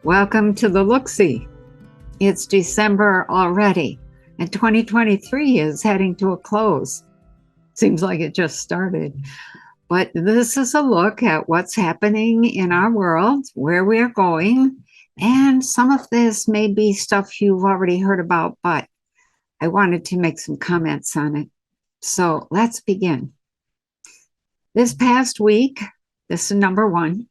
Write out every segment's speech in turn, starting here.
Welcome to the Look-See. It's December already, and 2023 is heading to a close. Seems like it just started. But this is a look at what's happening in our world, where we are going, and some of this may be stuff you've already heard about, but I wanted to make some comments on it. So let's begin. This past week, this is number one.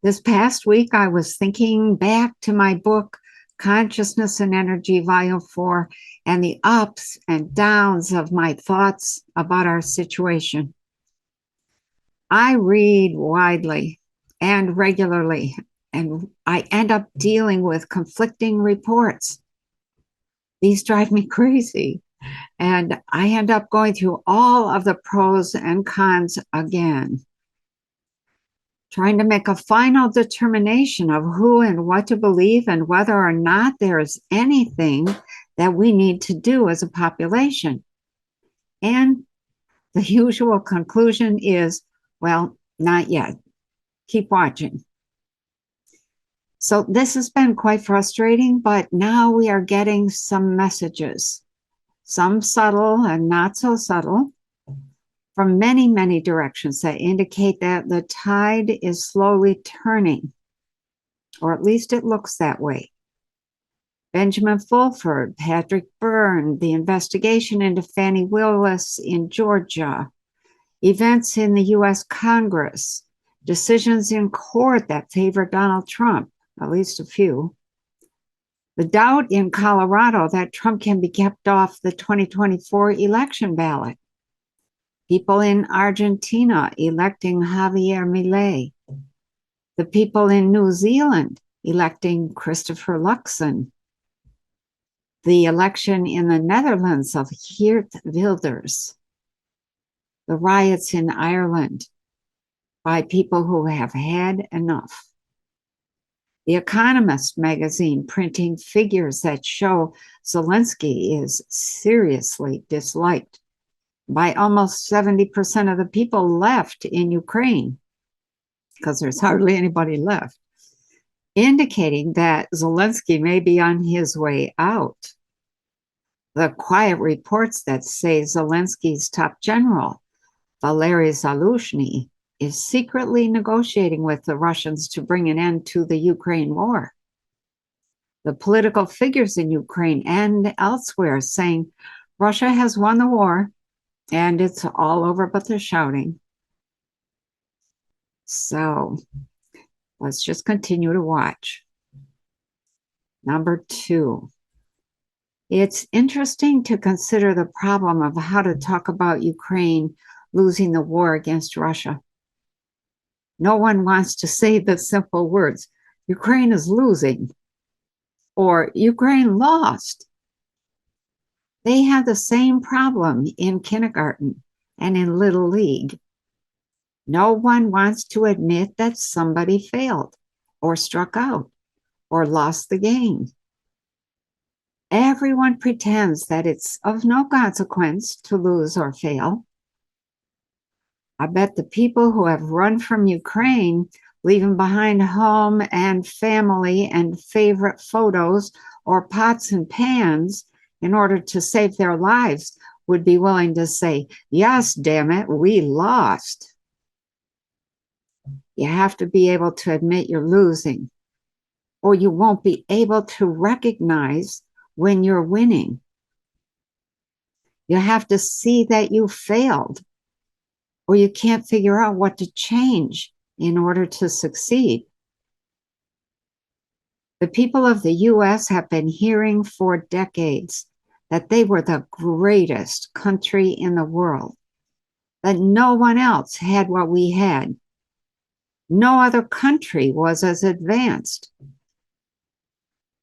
This past week, I was thinking back to my book, Consciousness and Energy, Volume 4, and the ups and downs of my thoughts about our situation. I read widely and regularly, and I end up dealing with conflicting reports. These drive me crazy, and I end up going through all of the pros and cons again, trying to make a final determination of who and what to believe and whether or not there is anything that we need to do as a population. And the usual conclusion is, well, not yet. Keep watching. So this has been quite frustrating, but now we are getting some messages, some subtle and not so subtle, from many, many directions that indicate that the tide is slowly turning, or at least it looks that way. Benjamin Fulford, Patrick Byrne, the investigation into Fannie Willis in Georgia, events in the U.S. Congress, decisions in court that favor Donald Trump, at least a few, the doubt in Colorado that Trump can be kept off the 2024 election ballot, people in Argentina electing Javier Milei, the people in New Zealand electing Christopher Luxon, the election in the Netherlands of Geert Wilders, the riots in Ireland by people who have had enough, The Economist magazine printing figures that show Zelensky is seriously disliked by almost 70% of the people left in Ukraine, because there's hardly anybody left, indicating that Zelensky may be on his way out. The quiet reports that say Zelensky's top general, Valery Zaluzhny, is secretly negotiating with the Russians to bring an end to the Ukraine war. The political figures in Ukraine and elsewhere saying Russia has won the war, and it's all over but the shouting. So let's just continue to watch. Number 2. It's interesting to consider the problem of how to talk about Ukraine losing the war against Russia. No one wants to say the simple words, Ukraine is losing, or Ukraine lost. They have the same problem in kindergarten and in Little League. No one wants to admit that somebody failed or struck out or lost the game. Everyone pretends that it's of no consequence to lose or fail. I bet the people who have run from Ukraine, leaving behind home and family and favorite photos or pots and pans in order to save their lives, would be willing to say, yes, damn it, we lost. You have to be able to admit you're losing, or you won't be able to recognize when you're winning. You have to see that you failed, or you can't figure out what to change in order to succeed. The people of the U.S. have been hearing for decades that they were the greatest country in the world, that no one else had what we had. No other country was as advanced.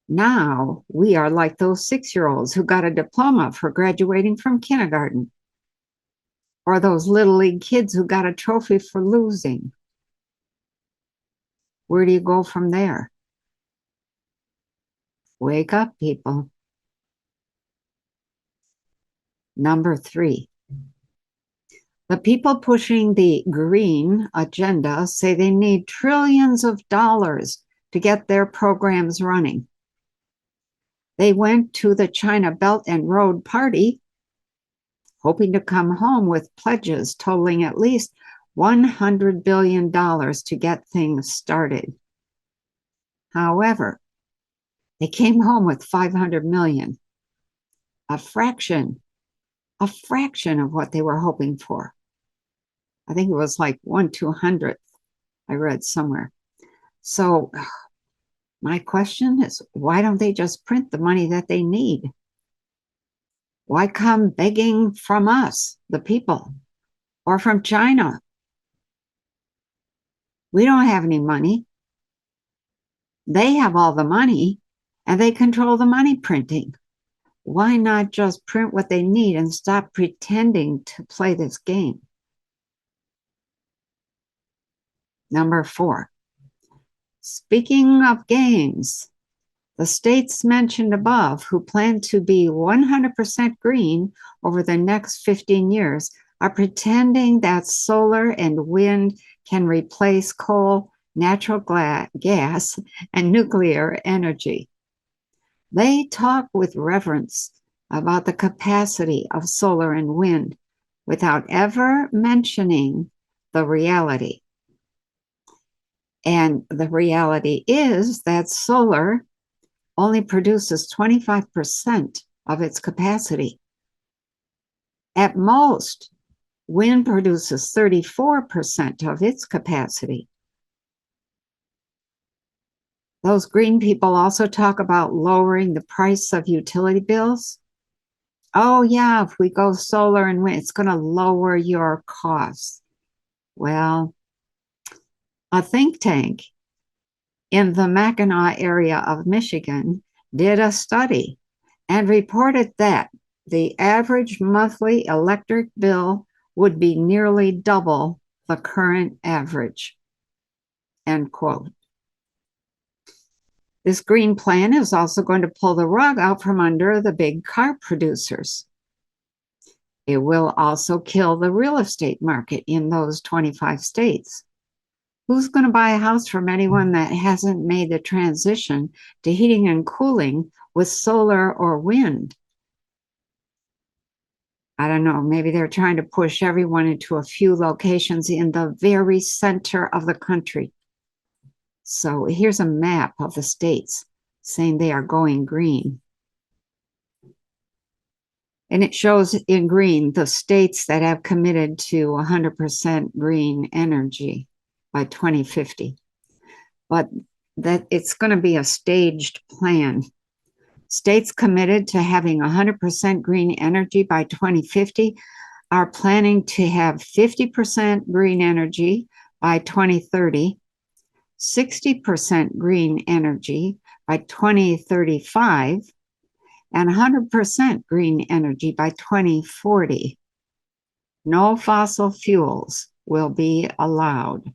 Now we are like those 6-year-olds who got a diploma for graduating from kindergarten, or those Little League kids who got a trophy for losing. Where do you go from there? Wake up, people. Number 3. The people pushing the green agenda say they need trillions of dollars to get their programs running. They went to the China Belt and Road Party, hoping to come home with pledges totaling at least $100 billion to get things started. However, they came home with 500 million, a fraction of what they were hoping for. I think it was like 1/200th, I read somewhere. So my question is, why don't they just print the money that they need? Why come begging from us, the people, or from China? We don't have any money. They have all the money, and they control the money printing. Why not just print what they need and stop pretending to play this game? Number 4. Speaking of games, the states mentioned above who plan to be 100% green over the next 15 years are pretending that solar and wind can replace coal, natural gas, and nuclear energy. They talk with reverence about the capacity of solar and wind without ever mentioning the reality. And the reality is that solar only produces 25% of its capacity. At most, wind produces 34% of its capacity. Those green people also talk about lowering the price of utility bills. Oh yeah, if we go solar and wind, it's going to lower your costs. Well, a think tank in the Mackinac area of Michigan did a study and reported that the average monthly electric bill would be nearly double the current average. End quote. This green plan is also going to pull the rug out from under the big car producers. It will also kill the real estate market in those 25 states. Who's going to buy a house from anyone that hasn't made the transition to heating and cooling with solar or wind? I don't know, maybe they're trying to push everyone into a few locations in the very center of the country. So here's a map of the states saying they are going green. And it shows in green the states that have committed to 100% green energy by 2050. But that it's going to be a staged plan. States committed to having 100% green energy by 2050 are planning to have 50% green energy by 2030, 60% green energy by 2035, and 100% green energy by 2040. No fossil fuels will be allowed.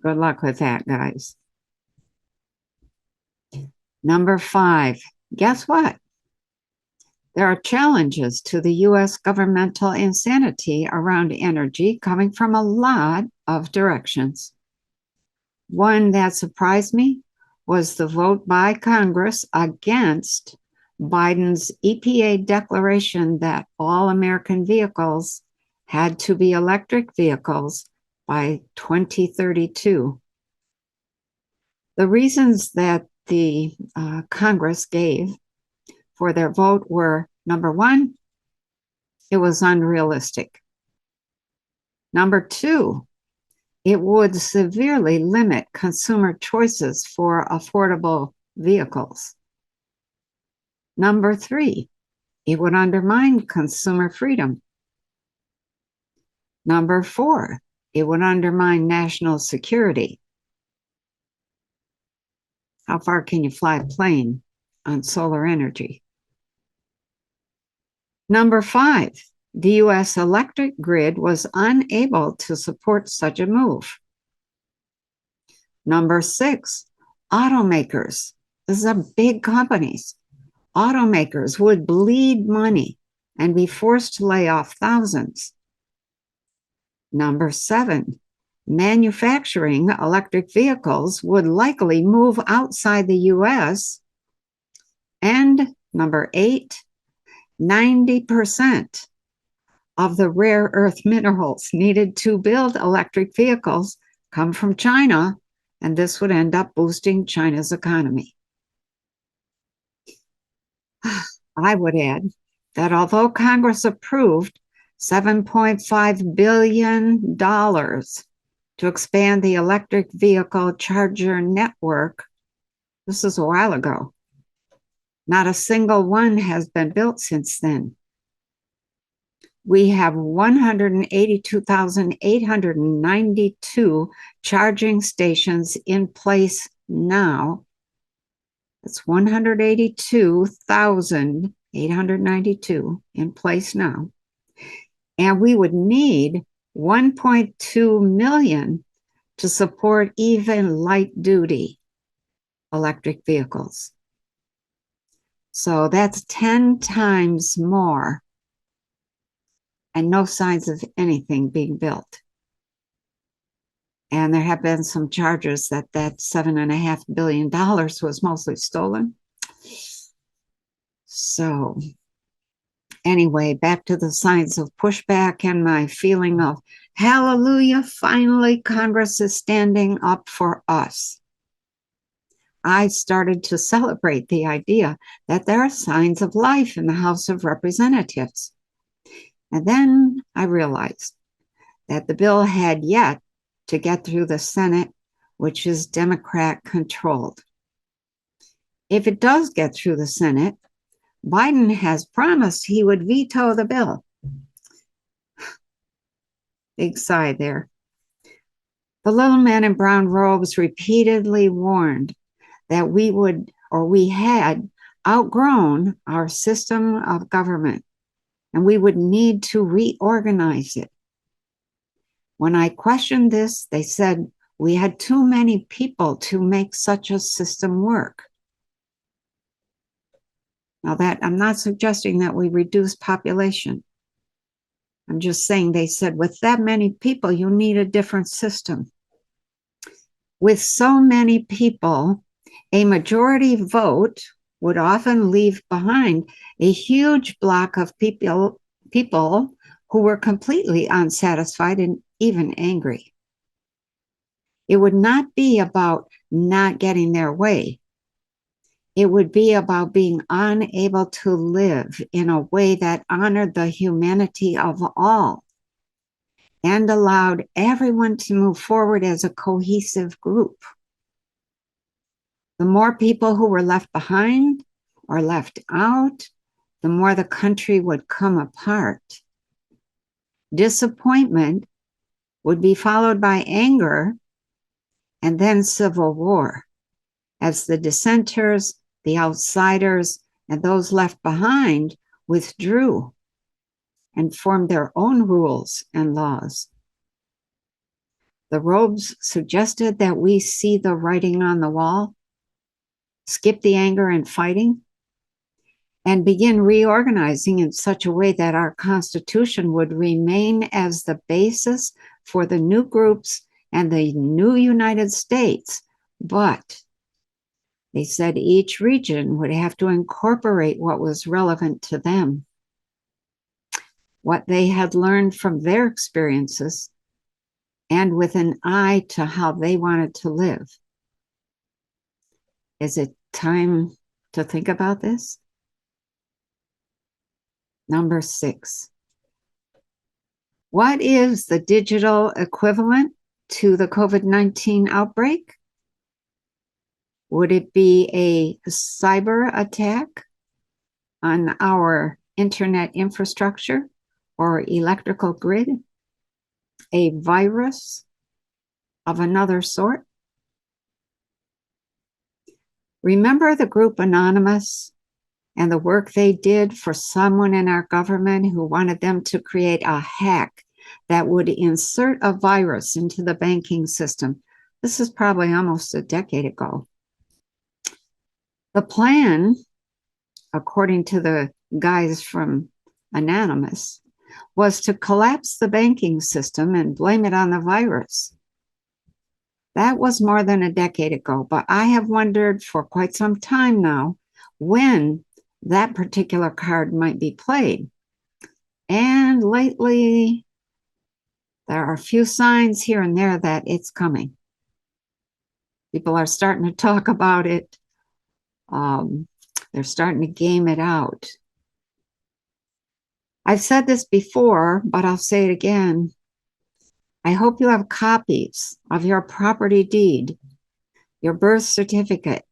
Good luck with that, guys. Number 5, guess what? There are challenges to the U.S. governmental insanity around energy coming from a lot of directions. One that surprised me was the vote by Congress against Biden's EPA declaration that all American vehicles had to be electric vehicles by 2032. The reasons that the Congress gave for their vote were, number 1, it was unrealistic. Number 2, it would severely limit consumer choices for affordable vehicles. Number 3, it would undermine consumer freedom. Number 4, it would undermine national security. How far can you fly a plane on solar energy? Number 5, the U.S. electric grid was unable to support such a move. Number 6, automakers. These are big companies. Automakers would bleed money and be forced to lay off thousands. Number 7, manufacturing electric vehicles would likely move outside the US. And number 8, 90% of the rare earth minerals needed to build electric vehicles come from China, and this would end up boosting China's economy. I would add that although Congress approved $7.5 billion to expand the electric vehicle charger network, this is a while ago. Not a single one has been built since then. We have 182,892 charging stations in place now. That's 182,892 in place now. And we would need 1.2 million to support even light-duty electric vehicles. So that's 10 times more, and no signs of anything being built. And there have been some charges that $7.5 billion was mostly stolen. So anyway, back to the signs of pushback and my feeling of, hallelujah, finally Congress is standing up for us. I started to celebrate the idea that there are signs of life in the House of Representatives. And then I realized that the bill had yet to get through the Senate, which is Democrat-controlled. If it does get through the Senate, Biden has promised he would veto the bill. Big sigh there. The little man in brown robes repeatedly warned that we had outgrown our system of government, and we would need to reorganize it. When I questioned this, they said we had too many people to make such a system work. Now that I'm not suggesting that we reduce population. I'm just saying they said with that many people, you need a different system. With so many people, a majority vote would often leave behind a huge block of people who were completely unsatisfied and even angry. It would not be about not getting their way. It would be about being unable to live in a way that honored the humanity of all and allowed everyone to move forward as a cohesive group. The more people who were left behind or left out, the more the country would come apart. Disappointment would be followed by anger and then civil war, as the dissenters, the outsiders, and those left behind withdrew and formed their own rules and laws. The robes suggested that we see the writing on the wall, skip the anger and fighting, and begin reorganizing in such a way that our Constitution would remain as the basis for the new groups and the new United States. But they said each region would have to incorporate what was relevant to them, what they had learned from their experiences, and with an eye to how they wanted to live. Is it time to think about this? Number 6. What is the digital equivalent to the COVID-19 outbreak? Would it be a cyber attack on our internet infrastructure or electrical grid? A virus of another sort? Remember the group Anonymous and the work they did for someone in our government who wanted them to create a hack that would insert a virus into the banking system? This is probably almost a decade ago. The plan, according to the guys from Anonymous, was to collapse the banking system and blame it on the virus. That was more than a decade ago, but I have wondered for quite some time now when that particular card might be played. And lately, there are a few signs here and there that it's coming. People are starting to talk about it. Um, they're starting to game it out. I've said this before, but I'll say it again. I hope you have copies of your property deed, your birth certificate,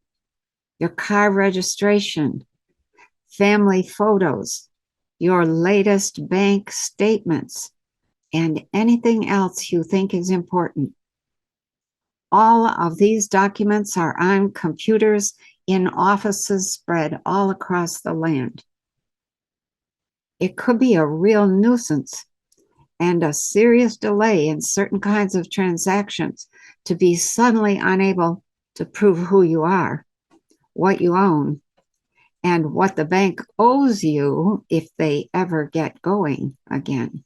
your car registration, family photos, your latest bank statements, and anything else you think is important. All of these documents are on computers in offices spread all across the land. It could be a real nuisance and a serious delay in certain kinds of transactions to be suddenly unable to prove who you are, what you own, and what the bank owes you if they ever get going again.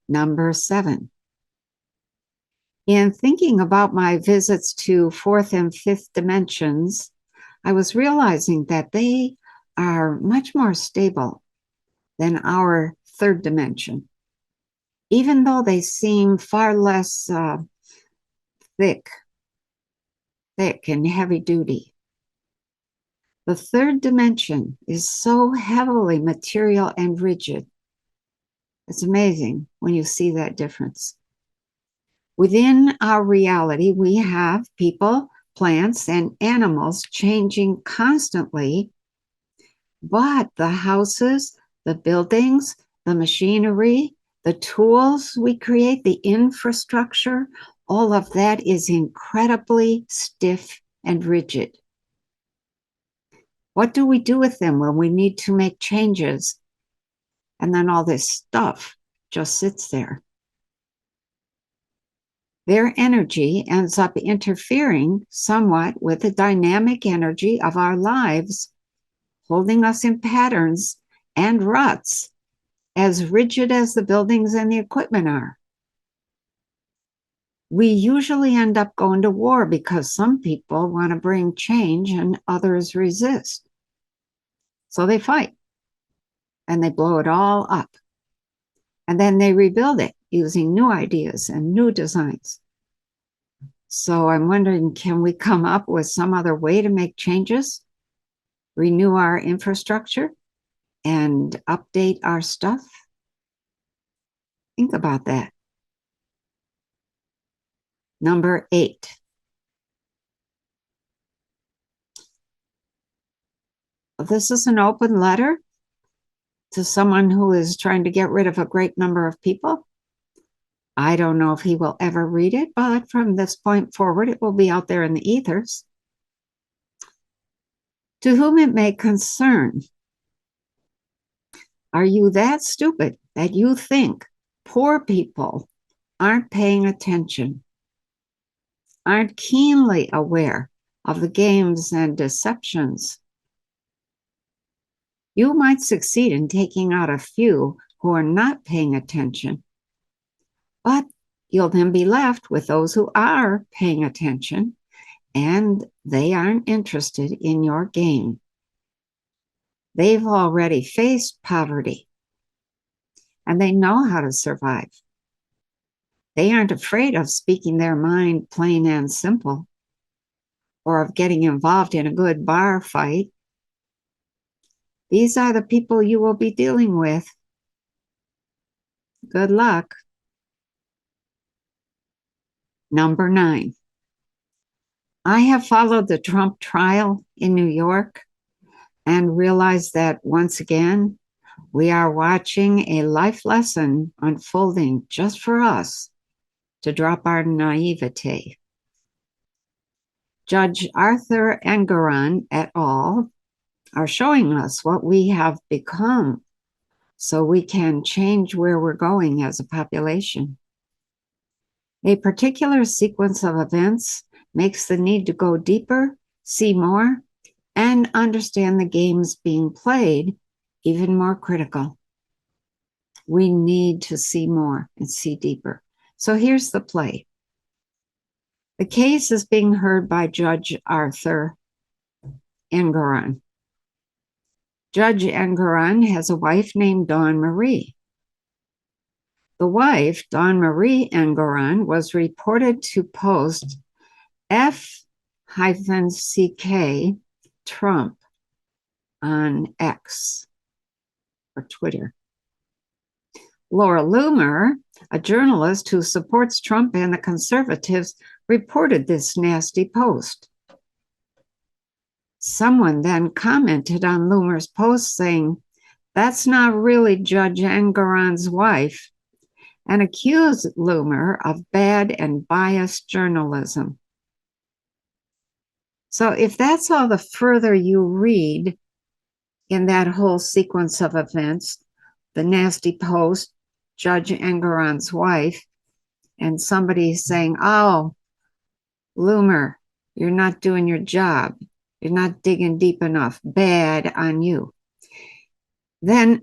Number 7. In thinking about my visits to fourth and fifth dimensions, I was realizing that they are much more stable than our third dimension, even though they seem far less thick and heavy duty. The third dimension is so heavily material and rigid. It's amazing when you see that difference. Within our reality, we have people, plants, and animals changing constantly, but the houses, the buildings, the machinery, the tools we create, the infrastructure, all of that is incredibly stiff and rigid. What do we do with them when we need to make changes? And then all this stuff just sits there. Their energy ends up interfering somewhat with the dynamic energy of our lives, holding us in patterns and ruts as rigid as the buildings and the equipment are. We usually end up going to war because some people want to bring change and others resist. So they fight and they blow it all up. And then they rebuild it using new ideas and new designs. So I'm wondering, can we come up with some other way to make changes, renew our infrastructure, and update our stuff? Think about that. Number 8. This is an open letter to someone who is trying to get rid of a great number of people. I don't know if he will ever read it, but from this point forward, it will be out there in the ethers. To whom it may concern, are you that stupid that you think poor people aren't paying attention, aren't keenly aware of the games and deceptions? You might succeed in taking out a few who are not paying attention, but you'll then be left with those who are paying attention, and they aren't interested in your game. They've already faced poverty, and they know how to survive. They aren't afraid of speaking their mind plain and simple, or of getting involved in a good bar fight. These are the people you will be dealing with. Good luck. Number 9. I have followed the Trump trial in New York and realized that once again, we are watching a life lesson unfolding just for us to drop our naivete. Judge Arthur Engoron et al. Are showing us what we have become so we can change where we're going as a population. A particular sequence of events makes the need to go deeper, see more, and understand the games being played even more critical. We need to see more and see deeper So here's the play. The case is being heard by Judge Arthur Engoron. Judge Engoron has a wife named Dawn Marie. The wife, Dawn Marie Engoron, was reported to post F-CK Trump on X or Twitter. Laura Loomer, a journalist who supports Trump and the conservatives, reported this nasty post. Someone then commented on Loomer's post saying, "That's not really Judge Engoron's wife," and accused Loomer of bad and biased journalism. So if that's all the further you read in that whole sequence of events, the nasty post, Judge Engoron's wife, and somebody saying, "Oh, Loomer, you're not doing your job. You're not digging deep enough. Bad on you." Then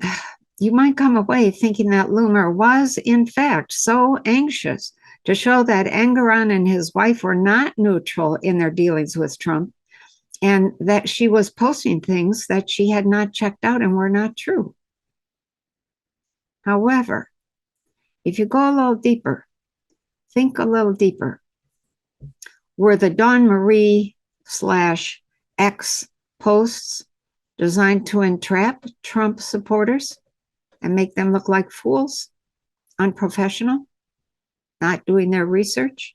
you might come away thinking that Loomer was, in fact, so anxious to show that Engoron and his wife were not neutral in their dealings with Trump, and that she was posting things that she had not checked out and were not true. However, if you go a little deeper, think a little deeper, were the Dawn Marie / X posts designed to entrap Trump supporters and make them look like fools, unprofessional, not doing their research?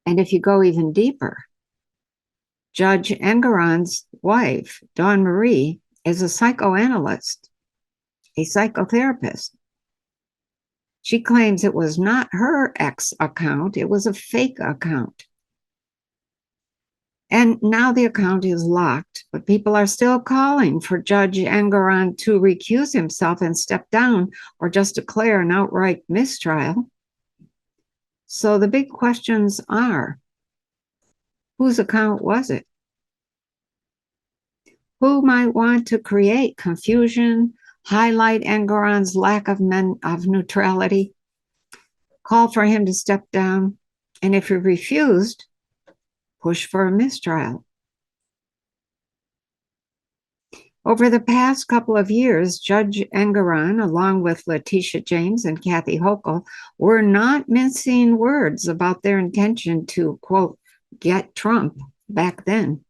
And if you go even deeper, Judge Engoron's wife, Dawn Marie, is a psychoanalyst, a psychotherapist. She claims it was not her X account, it was a fake account. And now the account is locked, but people are still calling for Judge Engoron to recuse himself and step down or just declare an outright mistrial. So the big questions are, whose account was it? Who might want to create confusion, highlight Engoron's lack of neutrality, call for him to step down, and if he refused, push for a mistrial? Over the past couple of years, Judge Engoron, along with Letitia James and Kathy Hochul, were not mincing words about their intention to, quote, get Trump back then.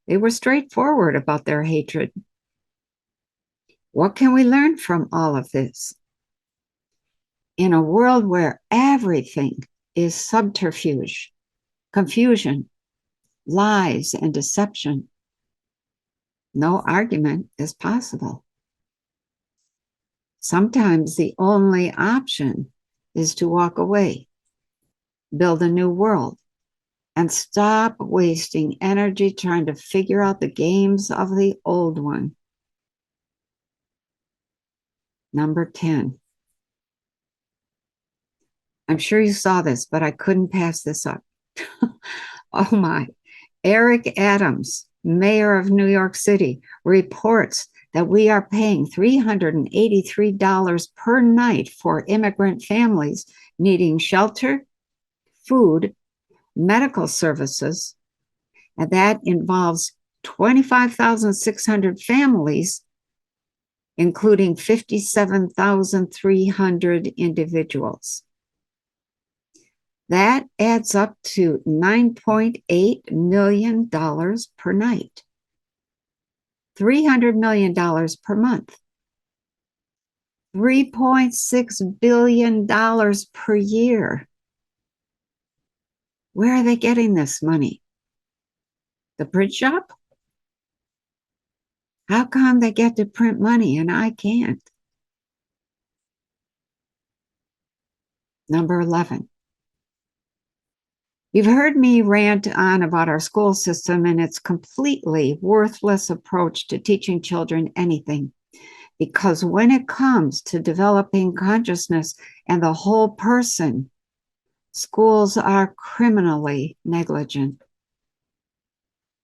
They were straightforward about their hatred. What can we learn from all of this? In a world where everything is subterfuge, confusion, lies, and deception, no argument is possible. Sometimes the only option is to walk away, build a new world, and stop wasting energy trying to figure out the games of the old one. Number 10. I'm sure you saw this, but I couldn't pass this up. Oh my. Eric Adams, mayor of New York City, reports that we are paying $383 per night for immigrant families needing shelter, food, medical services, and that involves 25,600 families, including 57,300 individuals. That adds up to $9.8 million per night, $300 million per month, $3.6 billion per year. Where are they getting this money? The print shop? How come they get to print money and I can't? Number 11. You've heard me rant on about our school system and its completely worthless approach to teaching children anything. Because when it comes to developing consciousness and the whole person, schools are criminally negligent.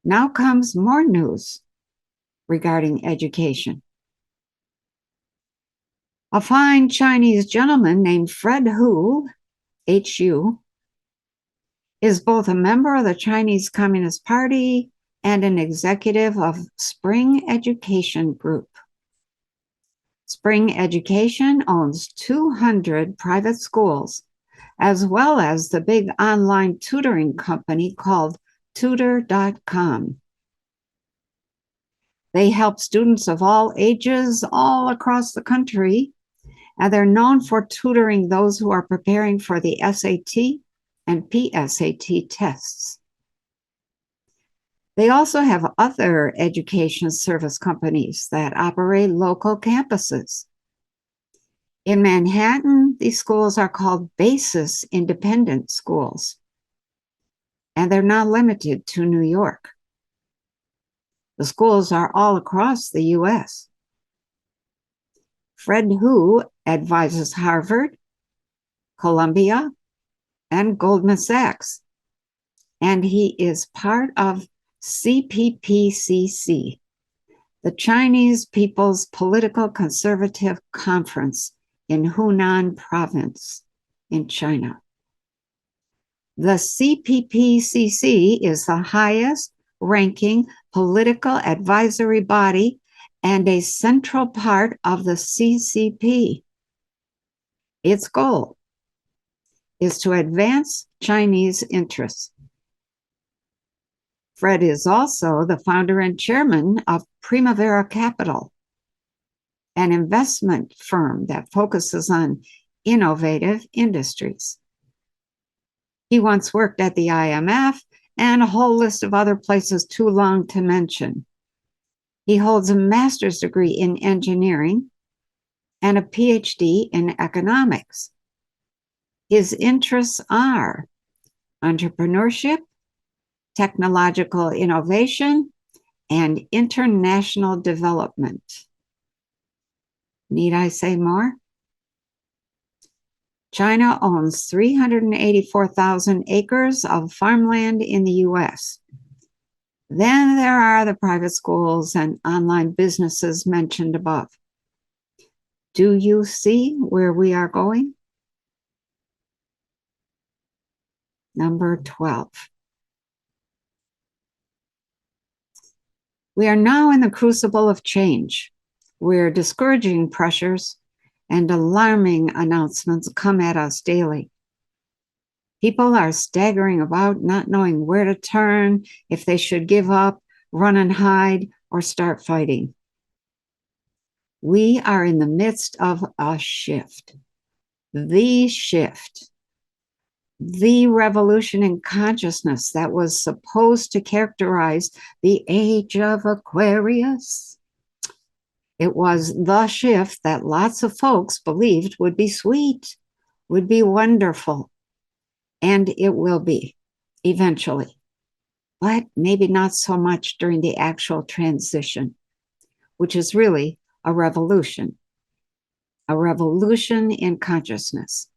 Now comes more news regarding education. A fine Chinese gentleman named Fred Hu, H-U, is both a member of the Chinese Communist Party and an executive of Spring Education Group. Spring Education owns 200 private schools, as well as the big online tutoring company called Tutor.com. They help students of all ages all across the country, and they're known for tutoring those who are preparing for the SAT and PSAT tests. They also have other education service companies that operate local campuses. In Manhattan, these schools are called Basis Independent Schools, and they're not limited to New York. The schools are all across the U.S. Fred Hu advises Harvard, Columbia, and Goldman Sachs, and he is part of CPPCC, the Chinese People's Political Conservative Conference in Hunan Province in China. The CPPCC is the highest ranking political advisory body and a central part of the CCP. Its goal is to advance Chinese interests. Fred is also the founder and chairman of Primavera Capital, an investment firm that focuses on innovative industries. He once worked at the IMF and a whole list of other places too long to mention. He holds a master's degree in engineering and a PhD in economics. His interests are entrepreneurship, technological innovation, and international development. Need I say more? China owns 384,000 acres of farmland in the U.S. Then there are the private schools and online businesses mentioned above. Do you see where we are going? Number 12. We are now in the crucible of change, where discouraging pressures and alarming announcements come at us daily. People are staggering about, not knowing where to turn, if they should give up, run and hide, or start fighting. We are in the midst of a shift. The shift. The revolution in consciousness that was supposed to characterize the age of Aquarius. It was the shift that lots of folks believed would be sweet, would be wonderful, and it will be eventually, but maybe not so much during the actual transition, which is really a revolution in consciousness.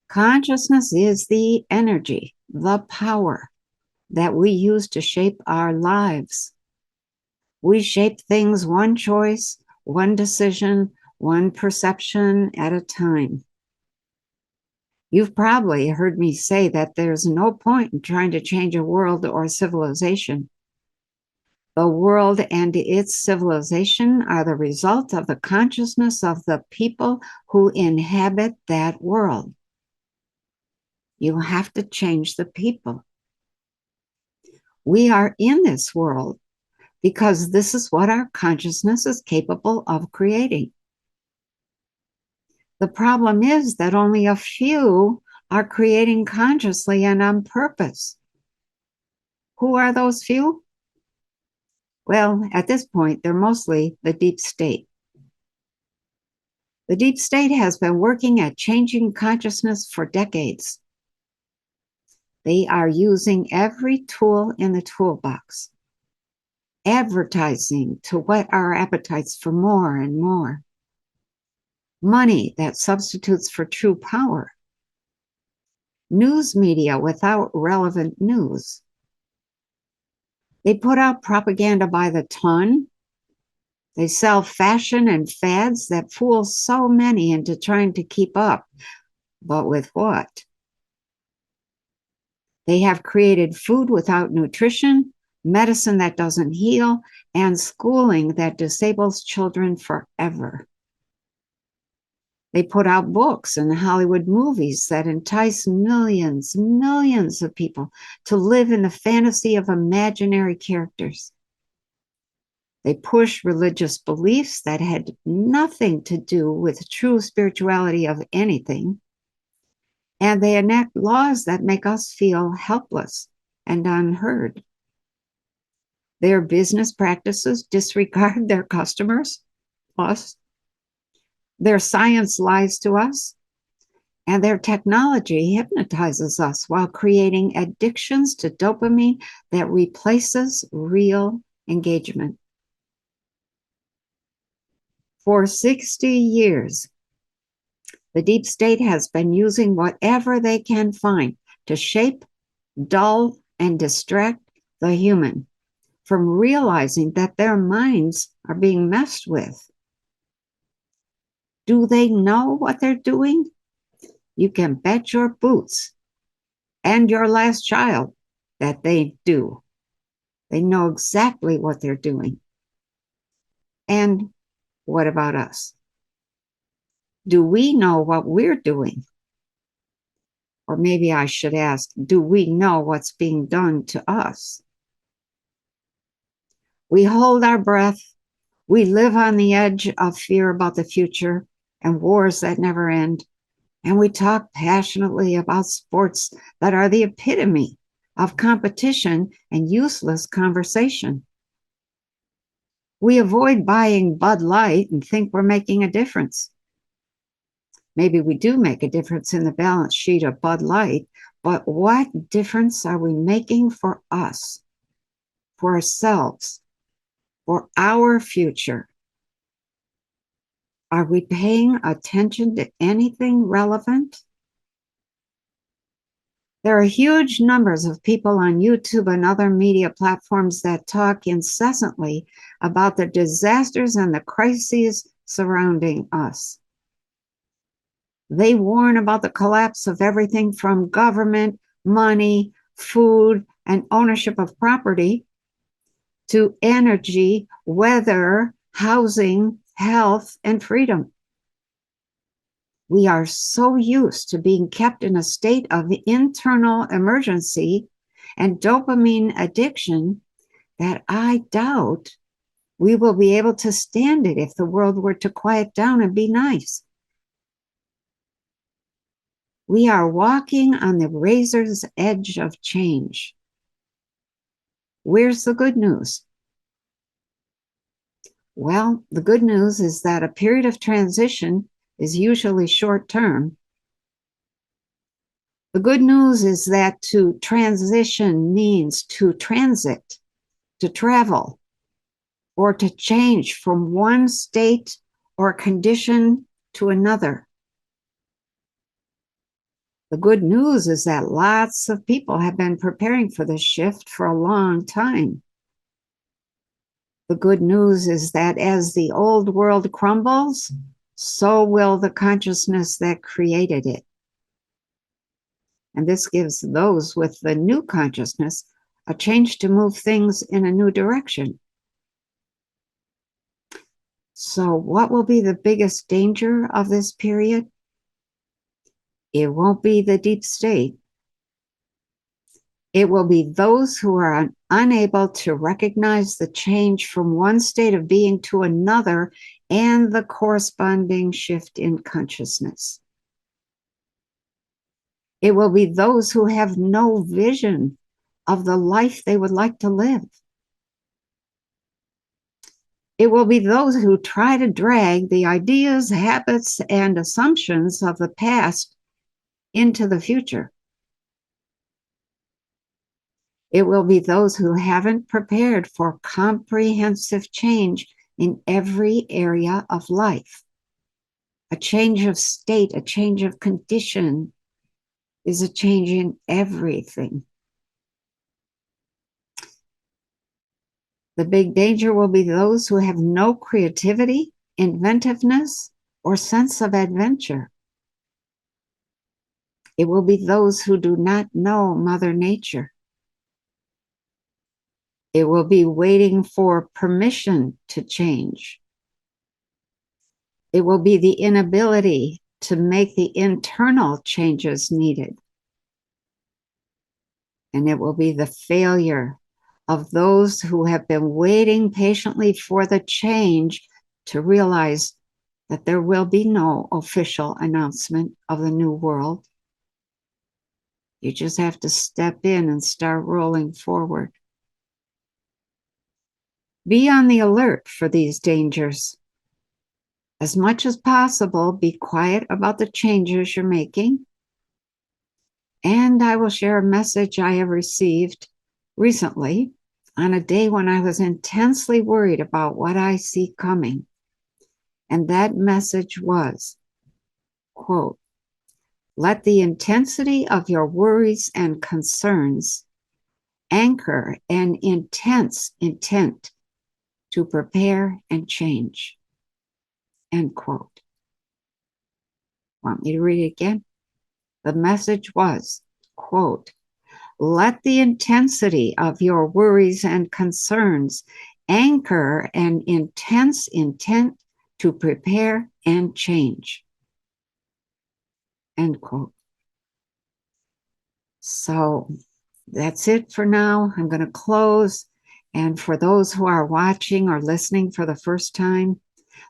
Consciousness is the energy, the power that we use to shape our lives. We shape things one choice, one decision, one perception at a time. You've probably heard me say that there's no point in trying to change a world or civilization. The world and its civilization are the result of the consciousness of the people who inhabit that world. You have to change the people. We are in this world because this is what our consciousness is capable of creating. The problem is that only a few are creating consciously and on purpose. Who are those few? Well, at this point, they're mostly the deep state. The deep state has been working at changing consciousness for decades. They are using every tool in the toolbox, advertising to whet our appetites for more and more, money that substitutes for true power, news media without relevant news. They put out propaganda by the ton. They sell fashion and fads that fool so many into trying to keep up. But with what? They have created food without nutrition, medicine that doesn't heal, and schooling that disables children forever. They put out books and Hollywood movies that entice millions of people to live in the fantasy of imaginary characters. They push religious beliefs that had nothing to do with true spirituality of anything. And they enact laws that make us feel helpless and unheard. Their business practices disregard their customers, us. Their science lies to us, and their technology hypnotizes us while creating addictions to dopamine that replaces real engagement. For 60 years, the deep state has been using whatever they can find to shape, dull, and distract the human from realizing that their minds are being messed with. Do they know what they're doing? You can bet your boots and your last child that they do. They know exactly what they're doing. And what about us? Do we know what we're doing? Or maybe I should ask, do we know what's being done to us? We hold our breath. We live on the edge of fear about the future and wars that never end. And we talk passionately about sports that are the epitome of competition and useless conversation. We avoid buying Bud Light and think we're making a difference. Maybe we do make a difference in the balance sheet of Bud Light, but what difference are we making for us, for ourselves, for our future? Are we paying attention to anything relevant? There are huge numbers of people on YouTube and other media platforms that talk incessantly about the disasters and the crises surrounding us. They warn about the collapse of everything from government, money, food, and ownership of property to energy, weather, housing, health, and freedom. We are so used to being kept in a state of internal emergency and dopamine addiction that I doubt we will be able to stand it if the world were to quiet down and be nice. We are walking on the razor's edge of change. Where's the good news? Well, the good news is that a period of transition is usually short term. The good news is that to transition means to transit, to travel, or to change from one state or condition to another. The good news is that lots of people have been preparing for this shift for a long time. The good news is that as the old world crumbles, so will the consciousness that created it. And this gives those with the new consciousness a change to move things in a new direction. So what will be the biggest danger of this period? It won't be the deep state. It will be those who are unable to recognize the change from one state of being to another and the corresponding shift in consciousness. It will be those who have no vision of the life they would like to live. It will be those who try to drag the ideas, habits, and assumptions of the past into the future. It will be those who haven't prepared for comprehensive change in every area of life. A change of state, a change of condition is a change in everything. The big danger will be those who have no creativity, inventiveness, or sense of adventure. It will be those who do not know Mother Nature. It will be waiting for permission to change. It will be the inability to make the internal changes needed. And it will be the failure of those who have been waiting patiently for the change to realize that there will be no official announcement of the new world. You just have to step in and start rolling forward. Be on the alert for these dangers. As much as possible, be quiet about the changes you're making. And I will share a message I have received recently on a day when I was intensely worried about what I see coming. And that message was, quote, "Let the intensity of your worries and concerns anchor an intense intent to prepare and change." End quote. Want me to read it again? The message was, quote, "Let the intensity of your worries and concerns anchor an intense intent to prepare and change." End quote. So that's it for now. I'm going to close. And for those who are watching or listening for the first time,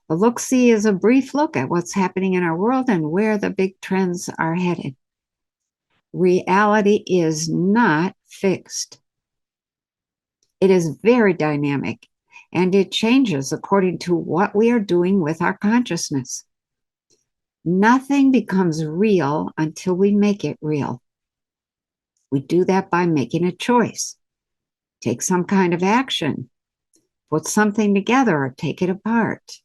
the Look-See is a brief look at what's happening in our world and where the big trends are headed. Reality is not fixed. It is very dynamic, and it changes according to what we are doing with our consciousness. Nothing becomes real until we make it real. We do that by making a choice, take some kind of action, put something together, or take it apart.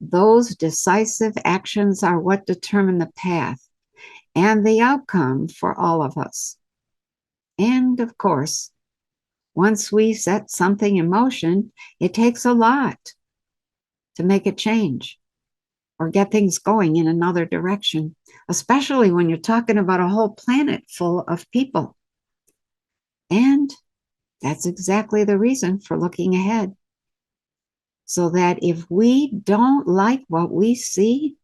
Those decisive actions are what determine the path and the outcome for all of us. And of course, once we set something in motion, it takes a lot to make a change or get things going in another direction, especially when you're talking about a whole planet full of people. And that's exactly the reason for looking ahead. So that if we don't like what we see,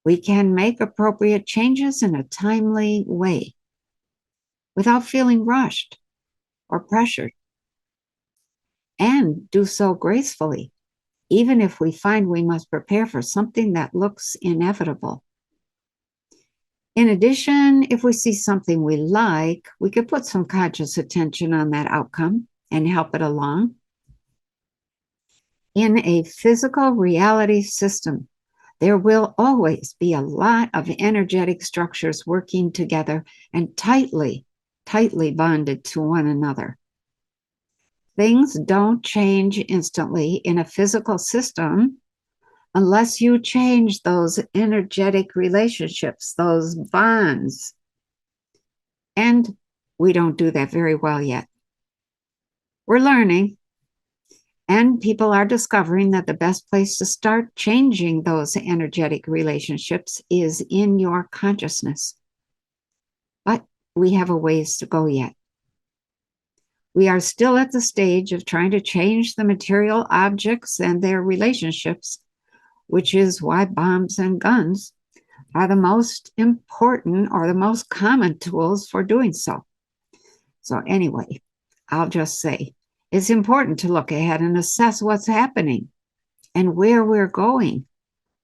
we can make appropriate changes in a timely way without feeling rushed or pressured, and do so gracefully, even if we find we must prepare for something that looks inevitable. In addition, if we see something we like, we could put some conscious attention on that outcome and help it along. In a physical reality system, there will always be a lot of energetic structures working together and tightly bonded to one another. Things don't change instantly in a physical system unless you change those energetic relationships, those bonds. And we don't do that very well yet. We're learning. And people are discovering that the best place to start changing those energetic relationships is in your consciousness. But we have a ways to go yet. We are still at the stage of trying to change the material objects and their relationships, which is why bombs and guns are the most important or the most common tools for doing so. So anyway, I'll just say, it's important to look ahead and assess what's happening and where we're going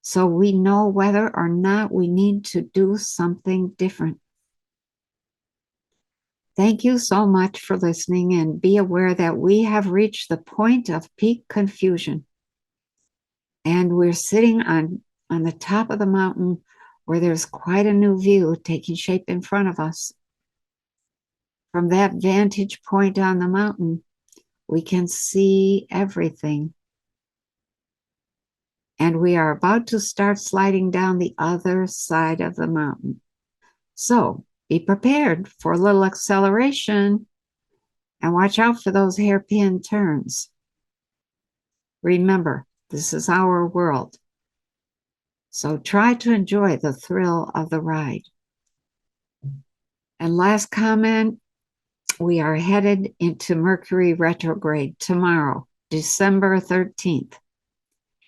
so we know whether or not we need to do something different. Thank you so much for listening, and be aware that we have reached the point of peak confusion. And we're sitting on the top of the mountain where there's quite a new view taking shape in front of us. From that vantage point on the mountain, we can see everything. And we are about to start sliding down the other side of the mountain. So be prepared for a little acceleration And watch out for those hairpin turns. Remember, this is our world. So try to enjoy the thrill of the ride. And last comment, we are headed into Mercury retrograde tomorrow, December 13th.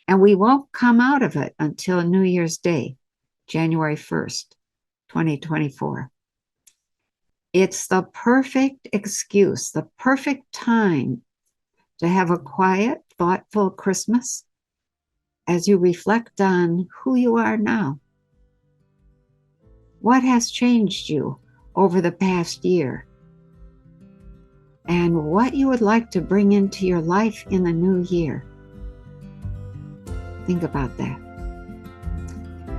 And we won't come out of it until New Year's Day, January 1st, 2024. It's the perfect excuse, the perfect time to have a quiet, thoughtful Christmas as you reflect on who you are now. What has changed you over the past year? And what you would like to bring into your life in the new year. Think about that.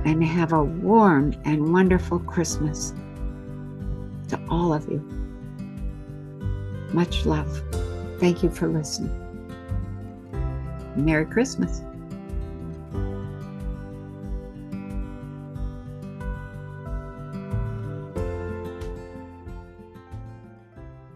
And have a warm and wonderful Christmas to all of you. Much love. Thank you for listening. Merry Christmas.